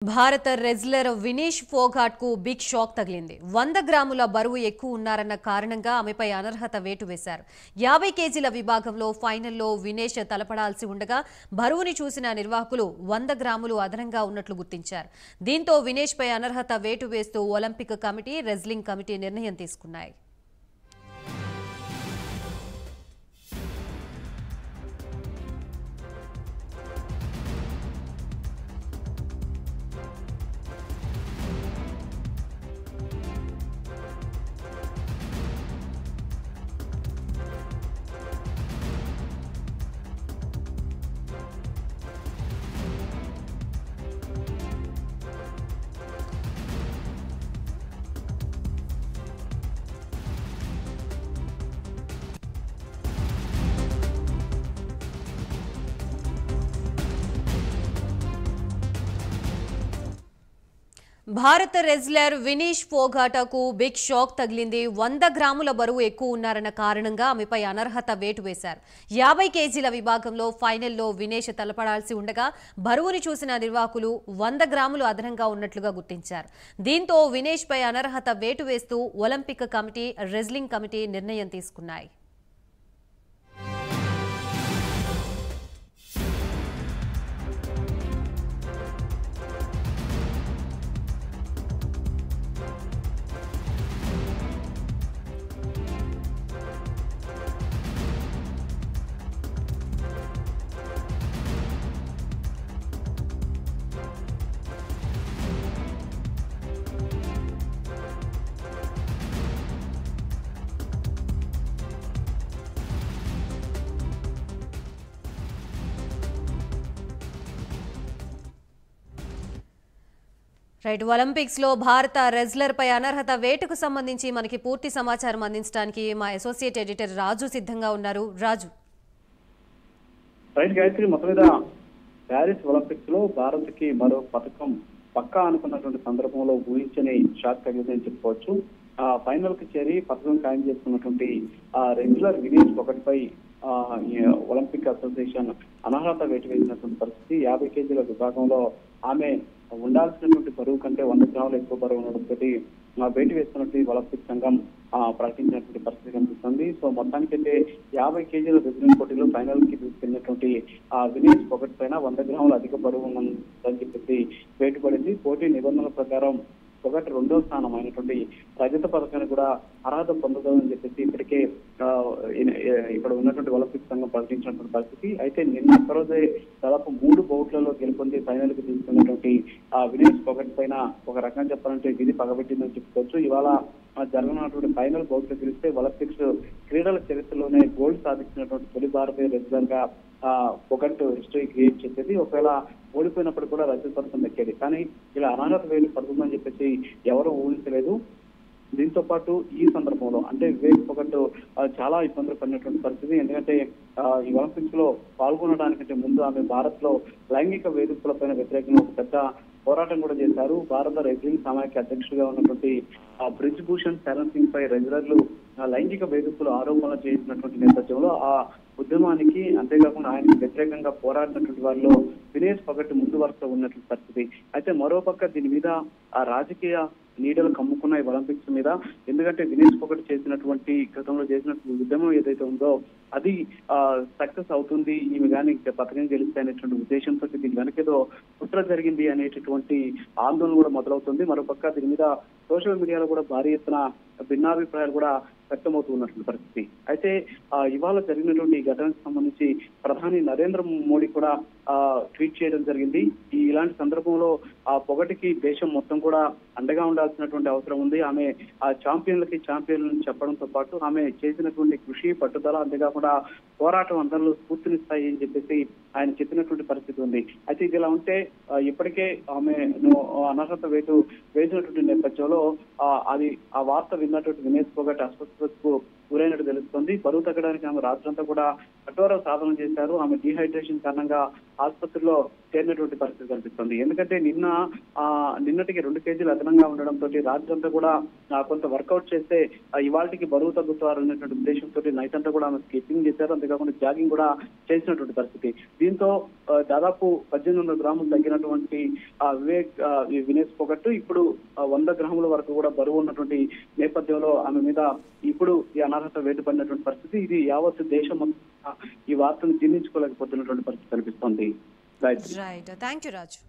భారత రెజ్లర్ వినేష్ ఫోగాట్ కు big shock తగిలింది. 100 గ్రాముల బరువు ఎక్కువ ఉన్నారన్న కారణంగా ఆమెపై అనర్హత వేటు వేశారు. 50 కేజీల విభాగంలో ఫైనల్లో వినేష్ తలపడాల్సి ఉండగా బరువుని చూసిన నిర్వాహకులు 100 గ్రాములు అదనంగా ఉన్నట్లు గుర్తించారు. దీంతో వినేష్ పై అనర్హత వేటు వేస్తూ ఒలింపిక్ కమిటీ, రెజ్లింగ్ కమిటీ నిర్ణయం తీసుకున్నాయి. భారత రెజ్లర్ వినేష్ ఫోగాట్కు బిగ్ షాక్ తగిలింది. 100 గ్రాముల బరువు ఎక్కువ ఉన్నారన్న కారణంగా ఆమెపై అనర్హత వేటు వేశారు. 50 కేజీల విభాగంలో ఫైనల్లో వినేష్ తలపడాల్సి ఉండగా బరువుని చూసిన నిర్వాహకులు 100 గ్రాములు అదనంగా ఉన్నట్లుగా గుర్తించారు. దీంతో వినేష్ పై అనర్హత వేటు వేస్తూ ఒలింపిక్ కమిటీ, రెజ్లింగ్ కమిటీ నిర్ణయం తీసుకున్నాయి. రైట్, ఒలింపిక్స్ లో భారత రెజ్లర్ పై అనర్హత వేటుకు సంబంధించి మనకి పూర్తి సమాచారం అందించడానికి మా అసోసియేట్ ఎడిటర్ రాజు సిద్ధంగా ఉన్నారు. రాజు. రైట్ గాయత్రి, మొత్తం మీద ప్యారిస్ ఒలింపిక్స్ లో భారత్ కి మరో పథకం పక్కా అనుకున్నటువంటి సందర్భంలో ఊహించని షాక్ తగిలిందని చెప్పుకోవచ్చు. ఫైనల్ కి చేరి పథకం ఖాయం చేసుకున్నటువంటి రెగ్యులర్ వినేష్ ఫోగాట్పై ఒలింపిక్ అసోసియేషన్ అనర్హత వేటు వేసినటువంటి పరిస్థితి. 50 కేజీల విభాగంలో ఆమె ఉండాల్సినటువంటి బరువు కంటే 100 గ్రాములు ఎక్కువ బరువు ఉండడంతో వేటు వేస్తున్నట్టు ఒలింపిక్ సంఘం ప్రకటించినటువంటి పరిస్థితి కనిపిస్తుంది. సో మొత్తానికైతే 50 కేజీల రెజ్లింగ్ పోటీలో ఫైనల్ కి తీసుకెళ్లినటువంటి వినేష్ ఫోగాట్ పైన 100 గ్రాములు అధిక బరువు ఉందని చెప్పేసి వేటు పడింది. పోటీ నిబంధనల ప్రకారం ఫోగాట్ 2వ స్థానం అయినటువంటి రజత పథకాన్ని కూడా అర్హత పొందదని చెప్పేసి ఇప్పటికే ఇక్కడ ఉన్నటువంటి ఒలింపిక్ సంఘం ప్రకటించినటువంటి పరిస్థితి. అయితే నిన్న ఒక్కరోజే దాదాపు 3 బౌట్లలో గెలుపొంది ఫైనల్ కి తీసుకున్నటువంటి వినేష్ ఫోగాట్ పైన ఒక రకంగా చెప్పాలంటే విధి పగబెట్టిందని చెప్పుకోవచ్చు. ఇవాళ జరగనున్నటువంటి ఫైనల్ బౌట్ లో గెలిస్తే ఒలింపిక్స్ క్రీడల చరిత్రలోనే గోల్డ్ సాధించినటువంటి తొలి భారతీయ రెజ్లర్ గా ఫోగాట్ హిస్టరీ క్రియేట్ చేసేది. ఒకవేళ ఓడిపోయినప్పుడు కూడా రజత పథకం దక్కేది. కానీ ఇలా అనర్హత వేటు పడుతుందని చెప్పేసి ఎవరు ఊహించలేదు. దీంతో పాటు ఈ సందర్భంలో అంటే వివేక్ ఫోగాట్ చాలా ఇబ్బందులు పడినటువంటి పరిస్థితి. ఎందుకంటే ఈ ఒలింపిక్స్ లో పాల్గొనడానికంటే ముందు ఆమె భారత్ లో లైంగిక వేధింపులపైన వ్యతిరేకంగా ఒక పెద్ద పోరాటం కూడా చేశారు. భారత రెజ్లింగ్ సమాఖ్య అధ్యక్షుడిగా ఉన్నటువంటి బ్రిజ్ భూషణ్ శరణ్ సింగ్ పై రెజ్లర్లు లైంగిక వేధింపులు ఆరోపణలు చేసినటువంటి నేపథ్యంలో ఆ ఉద్యమానికి అంతేకాకుండా ఆయనకు వ్యతిరేకంగా పోరాడినటువంటి వారిలో వినేష్ ఫోగాట్ ముందు వరుసలో ఉన్నటువంటి పరిస్థితి. అయితే మరోపక్క దీని మీద రాజకీయ నీడలు కమ్ముకున్నాయి ఒలింపిక్స్ మీద. ఎందుకంటే వినేష్ ఫోగాట్ చేసినటువంటి గతంలో చేసినటువంటి ఉద్యమం ఏదైతే ఉందో అది సక్సెస్ అవుతుంది, ఈమె కానీ పథకం గెలిస్తే అనేటువంటి ఉద్దేశంతో దీని వెనకేదో కుట్ర జరిగింది అనేటటువంటి ఆందోళన కూడా మొదలవుతుంది. మరోపక్క దీని మీద సోషల్ మీడియాలో కూడా భారీ ఎత్తున భిన్నాభిప్రాయాలు కూడా వ్యక్తమవుతున్నటువంటి పరిస్థితి. అయితే ఇవాళ జరిగినటువంటి ఈ ఘటనకు సంబంధించి ప్రధాని నరేంద్ర మోడీ కూడా ట్వీట్ చేయడం జరిగింది. ఇలాంటి సందర్భంలో ఫోగాట్కి దేశం మొత్తం కూడా అండగా ఉండాల్సినటువంటి అవసరం ఉంది. ఆమె ఛాంపియన్లకి ఛాంపియన్ చెప్పడంతో పాటు ఆమె చేసినటువంటి కృషి, పట్టుదల, అంతేకాకుండా పోరాటం అందరిలో స్ఫూర్తినిస్తాయి అని చెప్పేసి ఆయన చెప్పినటువంటి పరిస్థితి ఉంది. అయితే ఇది ఇలా ఉంటే ఇప్పటికే ఆమె అనర్హత వేటు వేసినటువంటి నేపథ్యంలో అది ఆ వార్త విన్నటువంటి వినేష్ ఫోగాట్ అస్వస్థతకు గురైనట్టు తెలుస్తుంది. బరువు తగ్గడానికి ఆమె రాత్రంతా కూడా కఠోర సాధన చేశారు. ఆమె డీహైడ్రేషన్ కారణంగా ఆసుపత్రిలో చేరినటువంటి పరిస్థితి కనిపిస్తుంది. ఎందుకంటే నిన్నటికి 2 కేజీలు అదనంగా ఉండడంతో రాత్రంతా కూడా కొంత వర్కౌట్ చేస్తే ఇవాళకి బరువు తగ్గుతారు అనేటువంటి ఉద్దేశంతో నైట్ అంతా కూడా ఆమె స్కిప్పింగ్ చేశారు. అంతేకాకుండా జాగింగ్ కూడా చేసినటువంటి పరిస్థితి. దీంతో దాదాపు 1800 గ్రాములు తగ్గినటువంటి ఈ వినేష్ ఫోగట్ ఇప్పుడు 100 గ్రాముల వరకు కూడా బరువు ఉన్నటువంటి నేపథ్యంలో ఆమె మీద ఇప్పుడు ఈ అనర్హత వేటు పడినటువంటి పరిస్థితి. ఇది యావత్ దేశం ఈ వార్తను జీర్ణించుకోలేకపోతున్నటువంటి పరిస్థితి కనిపిస్తోంది. Right, thank you Raju.